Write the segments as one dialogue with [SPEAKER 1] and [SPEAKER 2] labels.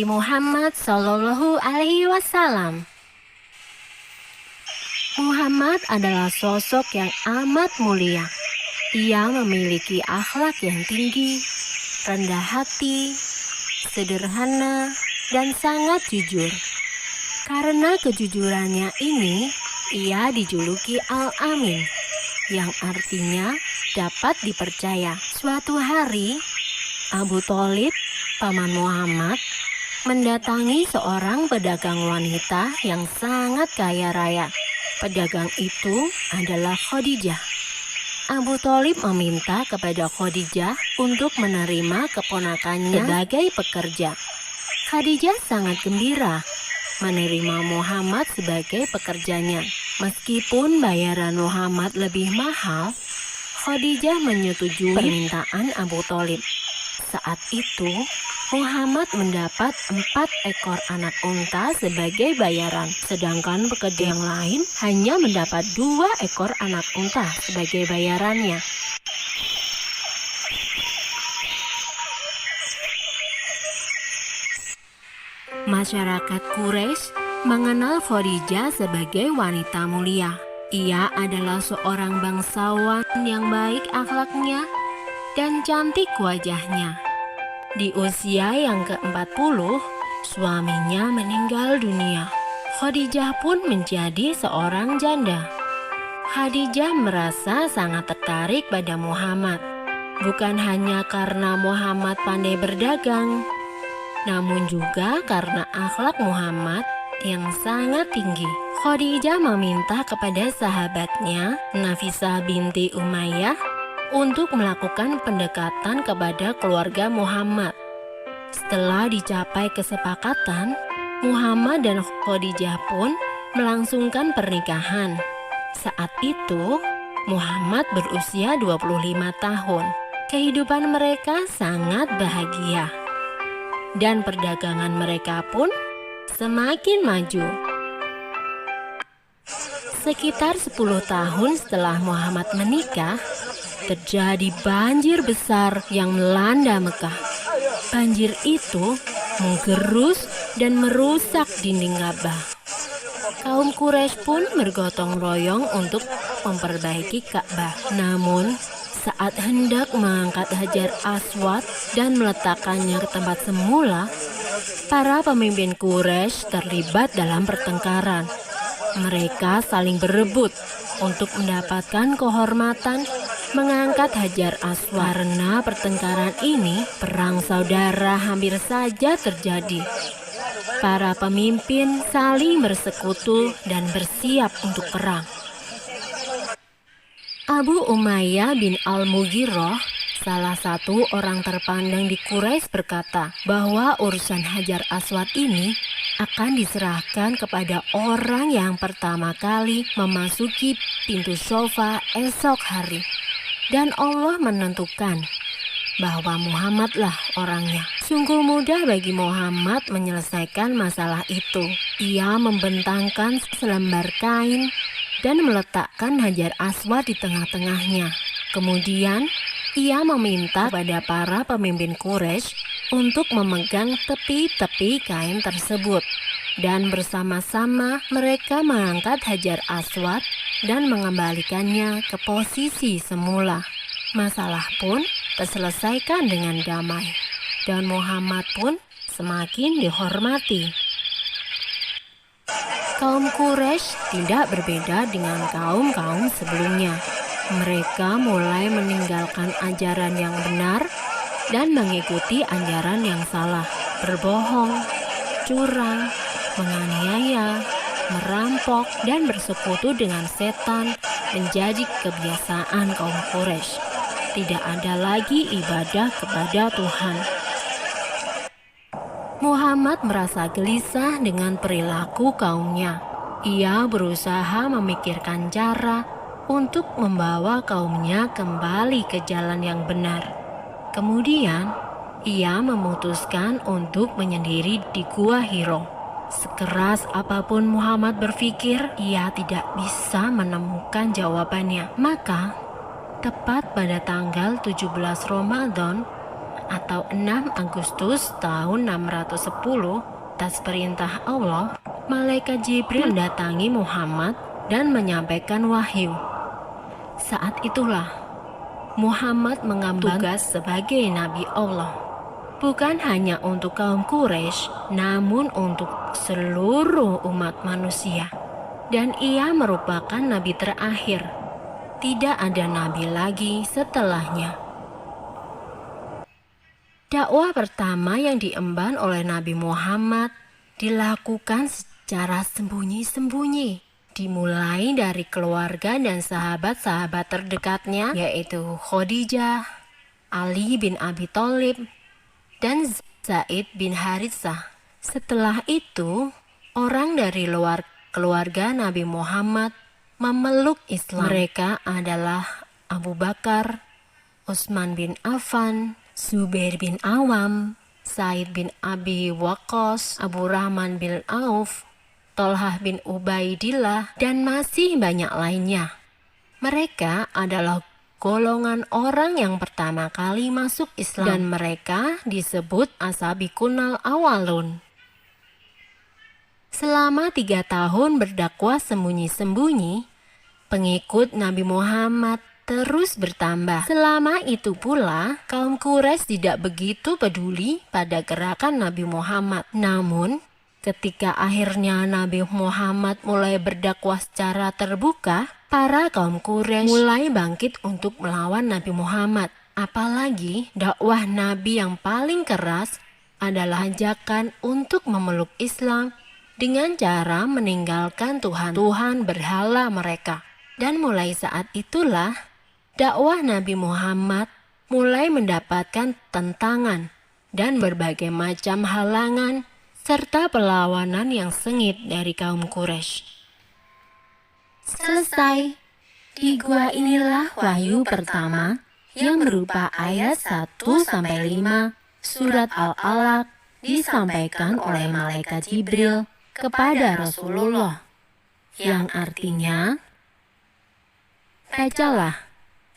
[SPEAKER 1] Nabi Muhammad Shallallahu Alaihi Wasallam. Muhammad adalah sosok yang amat mulia. Ia memiliki akhlak yang tinggi, rendah hati, sederhana, dan sangat jujur. Karena kejujurannya ini, ia dijuluki Al-Amin, yang artinya dapat dipercaya. Suatu hari, Abu Thalib, paman Muhammad, mendatangi seorang pedagang wanita yang sangat kaya raya. Pedagang itu adalah Khadijah. Abu Thalib meminta kepada Khadijah untuk menerima keponakannya sebagai pekerja. Khadijah sangat gembira menerima Muhammad sebagai pekerjanya. Meskipun bayaran Muhammad lebih mahal, Khadijah menyetujui permintaan Abu Thalib. Saat itu, Muhammad mendapat 4 ekor anak unta sebagai bayaran, sedangkan pekerja yang lain hanya mendapat 2 ekor anak unta sebagai bayarannya. Masyarakat Quraisy mengenal Khadijah sebagai wanita mulia. Ia adalah seorang bangsawan yang baik akhlaknya dan cantik wajahnya. Di usia yang ke-40, suaminya meninggal dunia. Khadijah pun menjadi seorang janda. Khadijah merasa sangat tertarik pada Muhammad, bukan hanya karena Muhammad pandai berdagang, namun juga karena akhlak Muhammad yang sangat tinggi. Khadijah meminta kepada sahabatnya, Nafisah binti Umayyah, untuk melakukan pendekatan kepada keluarga Muhammad. Setelah dicapai kesepakatan, Muhammad dan Khadijah pun melangsungkan pernikahan. Saat itu, Muhammad berusia 25 tahun. Kehidupan mereka sangat bahagia, dan perdagangan mereka pun semakin maju. Sekitar 10 tahun setelah Muhammad menikah, terjadi banjir besar yang melanda Mekah. Banjir itu menggerus dan merusak dinding Ka'bah. Kaum Quraisy pun bergotong royong untuk memperbaiki Ka'bah. Namun, saat hendak mengangkat Hajar Aswad dan meletakkannya ke tempat semula, para pemimpin Quraisy terlibat dalam pertengkaran. Mereka saling berebut untuk mendapatkan kehormatan mengangkat Hajar Aswad. Karena pertengkaran ini, perang saudara hampir saja terjadi. Para pemimpin saling bersekutu dan bersiap untuk perang. Abu Umayyah bin Al-Mughirah, salah satu orang terpandang di Quraisy, berkata bahwa urusan Hajar Aswad ini akan diserahkan kepada orang yang pertama kali memasuki pintu Shafa esok hari. Dan Allah menentukan bahwa Muhammadlah orangnya. Sungguh mudah bagi Muhammad menyelesaikan masalah itu. Ia membentangkan selembar kain dan meletakkan Hajar Aswad di tengah-tengahnya. Kemudian, ia meminta kepada para pemimpin Quraisy untuk memegang tepi-tepi kain tersebut. Dan bersama-sama mereka mengangkat Hajar Aswad dan mengembalikannya ke posisi semula. Masalah pun terselesaikan dengan damai, dan Muhammad pun semakin dihormati. Kaum Quraisy tidak berbeda dengan kaum-kaum sebelumnya. Mereka mulai meninggalkan ajaran yang benar dan mengikuti ajaran yang salah, berbohong, curang, menganiaya, merampok, dan bersekutu dengan setan menjadi kebiasaan kaum Quraisy. Tidak ada lagi ibadah kepada Tuhan. Muhammad merasa gelisah dengan perilaku kaumnya. Ia berusaha memikirkan cara untuk membawa kaumnya kembali ke jalan yang benar. Kemudian, ia memutuskan untuk menyendiri di Gua Hiro. Sekeras apapun Muhammad berpikir, ia tidak bisa menemukan jawabannya. Maka, tepat pada tanggal 17 Ramadan, atau 6 Agustus tahun 610, atas perintah Allah, malaikat Jibril mendatangi Muhammad dan menyampaikan wahyu. Saat itulah Muhammad mengemban tugas sebagai Nabi Allah, bukan hanya untuk kaum Quraisy, namun untuk seluruh umat manusia. Dan ia merupakan nabi terakhir. Tidak ada nabi lagi setelahnya. Dakwah pertama yang diemban oleh Nabi Muhammad dilakukan secara sembunyi-sembunyi, dimulai dari keluarga dan sahabat-sahabat terdekatnya, yaitu Khadijah, Ali bin Abi Thalib, dan Zaid bin Haritsah. Setelah itu, orang dari luar keluarga Nabi Muhammad memeluk Islam. Mereka adalah Abu Bakar, Utsman bin Affan, Zubair bin Awam, Said bin Abi Waqqas, Abu Rahman bin Auf, Tolhah bin Ubaidillah, dan masih banyak lainnya. Mereka adalah golongan orang yang pertama kali masuk Islam, dan mereka disebut As-Sabiqunal Awwalun. Selama 3 tahun berdakwah sembunyi-sembunyi, pengikut Nabi Muhammad terus bertambah. Selama itu pula, kaum Quraisy tidak begitu peduli pada gerakan Nabi Muhammad. Namun, ketika akhirnya Nabi Muhammad mulai berdakwah secara terbuka, para kaum Quraisy mulai bangkit untuk melawan Nabi Muhammad. Apalagi dakwah Nabi yang paling keras adalah ajakan untuk memeluk Islam dengan cara meninggalkan Tuhan berhala mereka. Dan mulai saat itulah dakwah Nabi Muhammad mulai mendapatkan tentangan dan berbagai macam halangan serta perlawanan yang sengit dari kaum Quraisy. Selesai. Di gua inilah wahyu pertama yang berupa ayat 1-5 surat Al-Alaq disampaikan oleh malaikat Jibril kepada Rasulullah, yang artinya, bacalah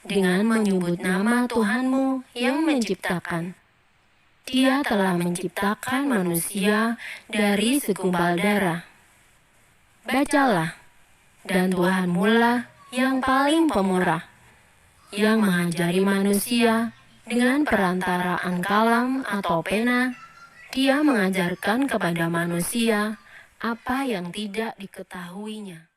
[SPEAKER 1] dengan menyebut nama Tuhanmu yang menciptakan. Dia telah menciptakan manusia dari segumpal darah. Bacalah, dan Tuhanmu lah yang paling pemurah, yang mengajari manusia dengan perantaraan kalam atau pena. Dia mengajarkan kepada manusia apa yang tidak diketahuinya.